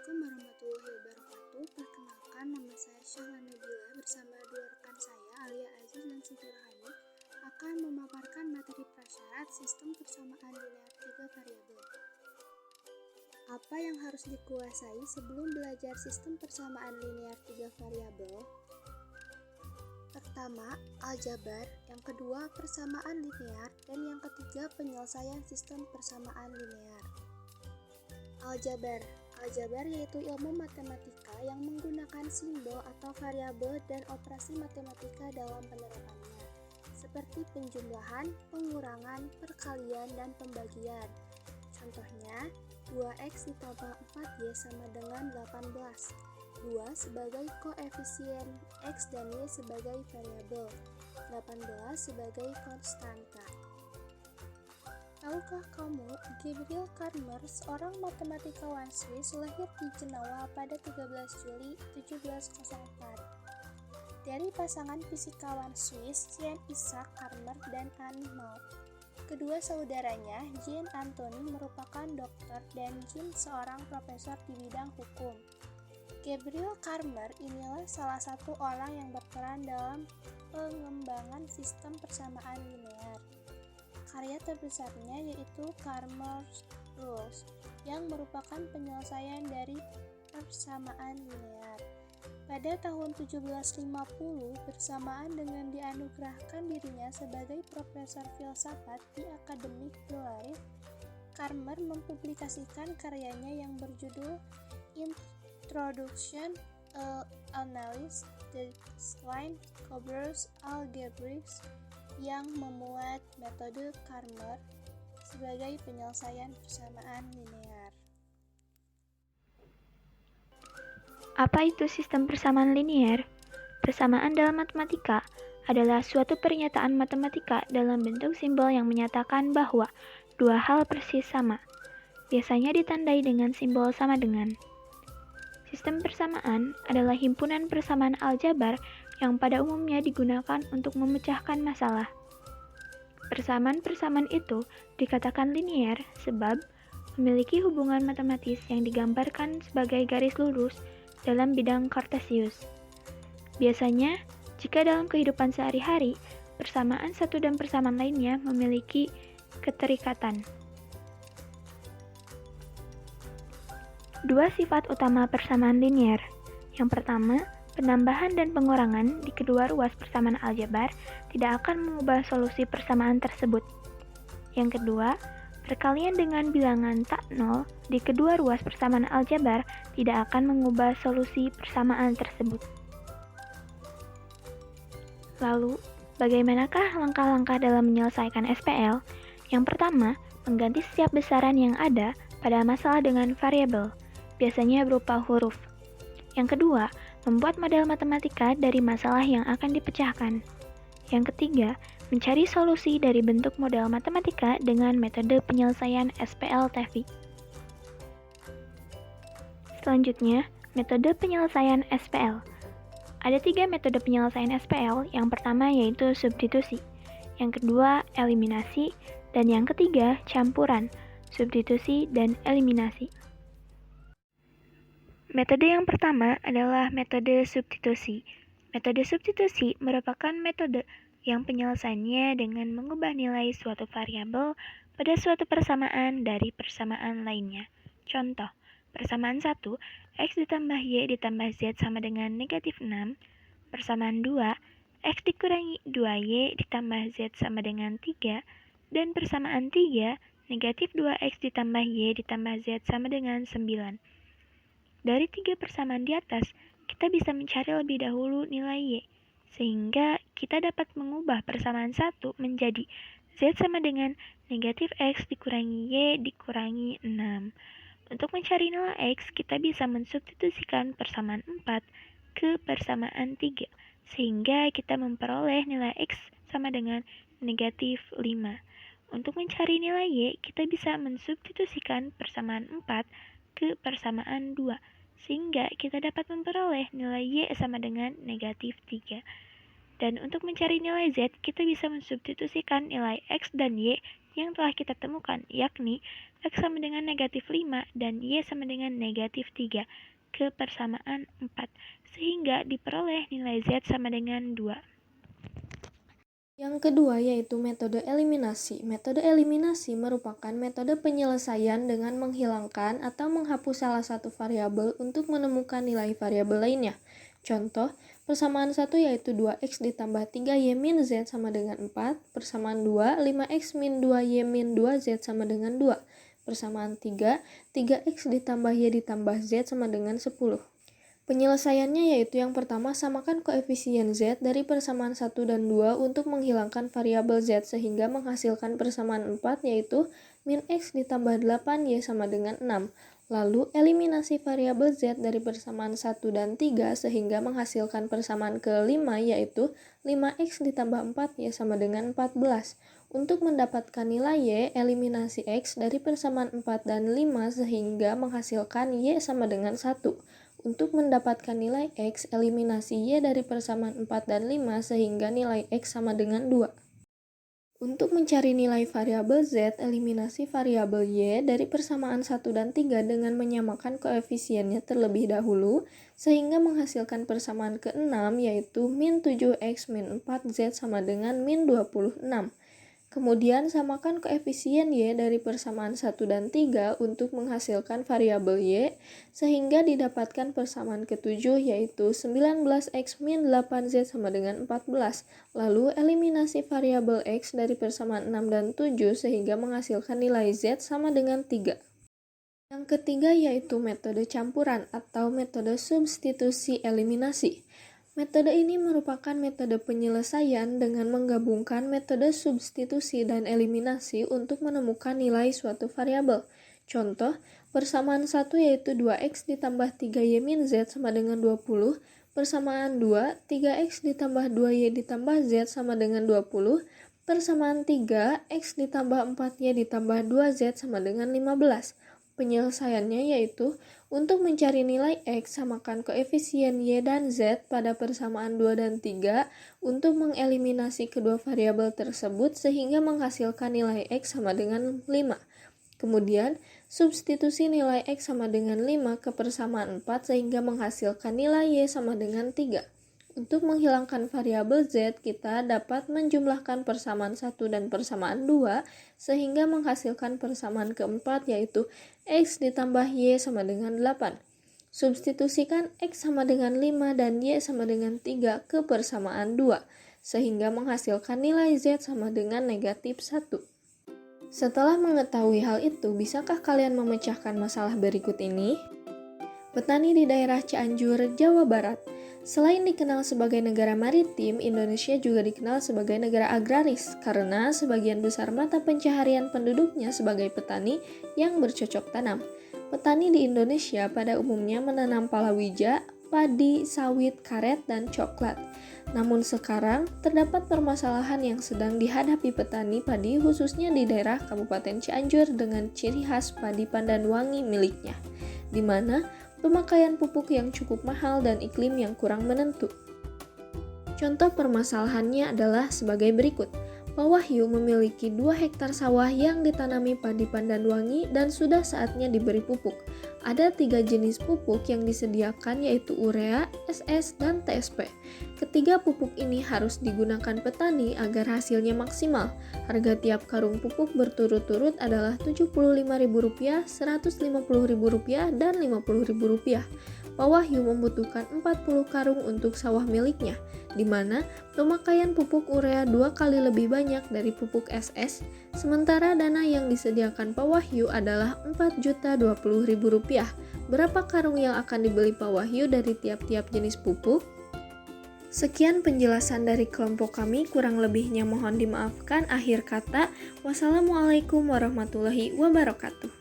Assalamualaikum warahmatullahi wabarakatuh. Perkenalkan, nama saya Syahla Nabila bersama dua rekan saya, Alia Aziz dan Siti Rohani, akan memaparkan materi prasyarat sistem persamaan linear 3 variabel. Apa yang harus dikuasai sebelum belajar sistem persamaan linear 3 variabel? Pertama, aljabar, yang kedua, persamaan linear, dan yang ketiga, penyelesaian sistem persamaan linear. Aljabar yaitu ilmu matematika yang menggunakan simbol atau variabel dan operasi matematika dalam penerapannya, seperti penjumlahan, pengurangan, perkalian, dan pembagian. Contohnya, 2x ditambah 4y sama dengan 18. 2 sebagai koefisien x dan y sebagai variabel, 18 sebagai konstanta. Tahukah kamu, Gabriel Karmer, seorang matematikawan Swiss, lahir di Jenewa pada 13 Juli 1704. Dari pasangan fisikawan Swiss, Jean-Isaac Karmer dan Anne Maud. Kedua saudaranya, Jean Anthony merupakan dokter dan Jean seorang profesor di bidang hukum. Gabriel Karmer inilah salah satu orang yang berperan dalam pengembangan sistem persamaan linear. Karya terbesarnya yaitu Karmer's Rules, yang merupakan penyelesaian dari persamaan linear. Pada tahun 1750, bersamaan dengan dianugerahkan dirinya sebagai profesor filsafat di Akademik Belarus, Karmer mempublikasikan karyanya yang berjudul Introduction Analysis des Line-Courbes Algebraiques, yang memuat metode Karmer sebagai penyelesaian persamaan linear. Apa itu sistem persamaan linear? Persamaan dalam matematika adalah suatu pernyataan matematika dalam bentuk simbol yang menyatakan bahwa dua hal persis sama. Biasanya ditandai dengan simbol sama dengan. Sistem persamaan adalah himpunan persamaan aljabar yang pada umumnya digunakan untuk memecahkan masalah. Persamaan-persamaan itu dikatakan linear sebab memiliki hubungan matematis yang digambarkan sebagai garis lurus dalam bidang Cartesius. Biasanya, jika dalam kehidupan sehari-hari, persamaan satu dan persamaan lainnya memiliki keterikatan. Dua sifat utama persamaan linear. Yang pertama, penambahan dan pengurangan di kedua ruas persamaan aljabar tidak akan mengubah solusi persamaan tersebut. Yang kedua, perkalian dengan bilangan tak nol di kedua ruas persamaan aljabar tidak akan mengubah solusi persamaan tersebut. Lalu, bagaimanakah langkah-langkah dalam menyelesaikan SPL? Yang pertama, mengganti setiap besaran yang ada pada masalah dengan variabel, biasanya berupa huruf. Yang kedua, membuat model matematika dari masalah yang akan dipecahkan. Yang ketiga, mencari solusi dari bentuk model matematika dengan metode penyelesaian SPL-TEFI. Selanjutnya, metode penyelesaian SPL. Ada 3 metode penyelesaian SPL, yang pertama yaitu substitusi, yang kedua eliminasi, dan yang ketiga campuran, substitusi dan eliminasi. Metode yang pertama adalah metode substitusi. Metode substitusi merupakan metode yang penyelesaiannya dengan mengubah nilai suatu variabel pada suatu persamaan dari persamaan lainnya. Contoh, persamaan 1, x ditambah y ditambah z sama dengan negatif 6. Persamaan 2, x dikurangi 2y ditambah z sama dengan 3. Dan persamaan 3, negatif 2x ditambah y ditambah z sama dengan 9. Dari 3 persamaan di atas, kita bisa mencari lebih dahulu nilai y, sehingga kita dapat mengubah persamaan 1 menjadi z sama dengan negatif x dikurangi y dikurangi 6. Untuk mencari nilai x, kita bisa mensubstitusikan persamaan 4 ke persamaan 3, sehingga kita memperoleh nilai x sama dengan negatif 5. Untuk mencari nilai y, kita bisa mensubstitusikan persamaan 4 ke persamaan 2, sehingga kita dapat memperoleh nilai y sama dengan negatif 3. Dan untuk mencari nilai z, kita bisa mensubstitusikan nilai x dan y yang telah kita temukan, yakni X sama dengan negatif 5 dan Y sama dengan negatif 3 ke persamaan 4, sehingga diperoleh nilai Z sama dengan 2. Yang kedua yaitu metode eliminasi. Metode eliminasi merupakan metode penyelesaian dengan menghilangkan atau menghapus salah satu variabel untuk menemukan nilai variabel lainnya. Contoh, persamaan 1 yaitu 2x ditambah 3y min z sama dengan 4. Persamaan 2, 5x min 2y min 2z sama dengan 2. Persamaan 3, 3x ditambah y ditambah z sama dengan 10. Penyelesaiannya yaitu yang pertama, samakan koefisien z dari persamaan 1 dan 2 untuk menghilangkan variabel z sehingga menghasilkan persamaan 4 yaitu min x ditambah 8y sama dengan 6. Lalu eliminasi variabel z dari persamaan 1 dan 3 sehingga menghasilkan persamaan kelima yaitu 5x ditambah 4y sama dengan 14. Untuk mendapatkan nilai y, eliminasi x dari persamaan 4 dan 5 sehingga menghasilkan y sama dengan 1. Untuk mendapatkan nilai x, eliminasi y dari persamaan 4 dan 5 sehingga nilai x sama dengan 2. Untuk mencari nilai variabel z, eliminasi variabel y dari persamaan 1 dan 3 dengan menyamakan koefisiennya terlebih dahulu sehingga menghasilkan persamaan ke-6 yaitu min 7x min 4z sama dengan min 26. Kemudian samakan koefisien y dari persamaan 1 dan 3 untuk menghasilkan variabel y sehingga didapatkan persamaan ke-7 yaitu 19x min 8z sama dengan 14. Lalu eliminasi variabel x dari persamaan 6 dan 7 sehingga menghasilkan nilai z sama dengan 3. Yang ketiga yaitu metode campuran atau metode substitusi eliminasi. Metode ini merupakan metode penyelesaian dengan menggabungkan metode substitusi dan eliminasi untuk menemukan nilai suatu variabel. Contoh, persamaan 1 yaitu 2x ditambah 3y min z sama dengan 20, persamaan 2, 3x ditambah 2y ditambah z sama dengan 20, persamaan 3, x ditambah 4y ditambah 2z sama dengan 15. Penyelesaiannya yaitu untuk mencari nilai x, samakan koefisien y dan z pada persamaan 2 dan 3 untuk mengeliminasi kedua variabel tersebut sehingga menghasilkan nilai x sama dengan 5. Kemudian, substitusi nilai x sama dengan 5 ke persamaan 4 sehingga menghasilkan nilai y sama dengan 3. Untuk menghilangkan variabel z, kita dapat menjumlahkan persamaan 1 dan persamaan 2 sehingga menghasilkan persamaan keempat yaitu x ditambah y sama dengan 8. Substitusikan x sama dengan 5 dan y sama dengan 3 ke persamaan 2 sehingga menghasilkan nilai z sama dengan negatif 1. Setelah mengetahui hal itu, bisakah kalian memecahkan masalah berikut ini? Petani di daerah Cianjur, Jawa Barat. Selain dikenal sebagai negara maritim, Indonesia juga dikenal sebagai negara agraris karena sebagian besar mata pencaharian penduduknya sebagai petani yang bercocok tanam. Petani di Indonesia pada umumnya menanam palawija, padi, sawit, karet, dan coklat. Namun sekarang terdapat permasalahan yang sedang dihadapi petani padi khususnya di daerah Kabupaten Cianjur dengan ciri khas padi pandan wangi miliknya, di mana pemakaian pupuk yang cukup mahal dan iklim yang kurang menentu. Contoh permasalahannya adalah sebagai berikut. Pak Wahyu memiliki 2 hektar sawah yang ditanami padi pandan wangi dan sudah saatnya diberi pupuk. Ada 3 jenis pupuk yang disediakan yaitu urea, SS, dan TSP. Ketiga pupuk ini harus digunakan petani agar hasilnya maksimal. Harga tiap karung pupuk berturut-turut adalah Rp75.000, Rp150.000, dan Rp50.000. Pak Wahyu membutuhkan 40 karung untuk sawah miliknya, di mana pemakaian pupuk urea 2 kali lebih banyak dari pupuk SS, sementara dana yang disediakan Pak Wahyu adalah Rp4.020.000. Berapa karung yang akan dibeli Pak Wahyu dari tiap-tiap jenis pupuk? Sekian penjelasan dari kelompok kami, kurang lebihnya mohon dimaafkan. Akhir kata, wassalamualaikum warahmatullahi wabarakatuh.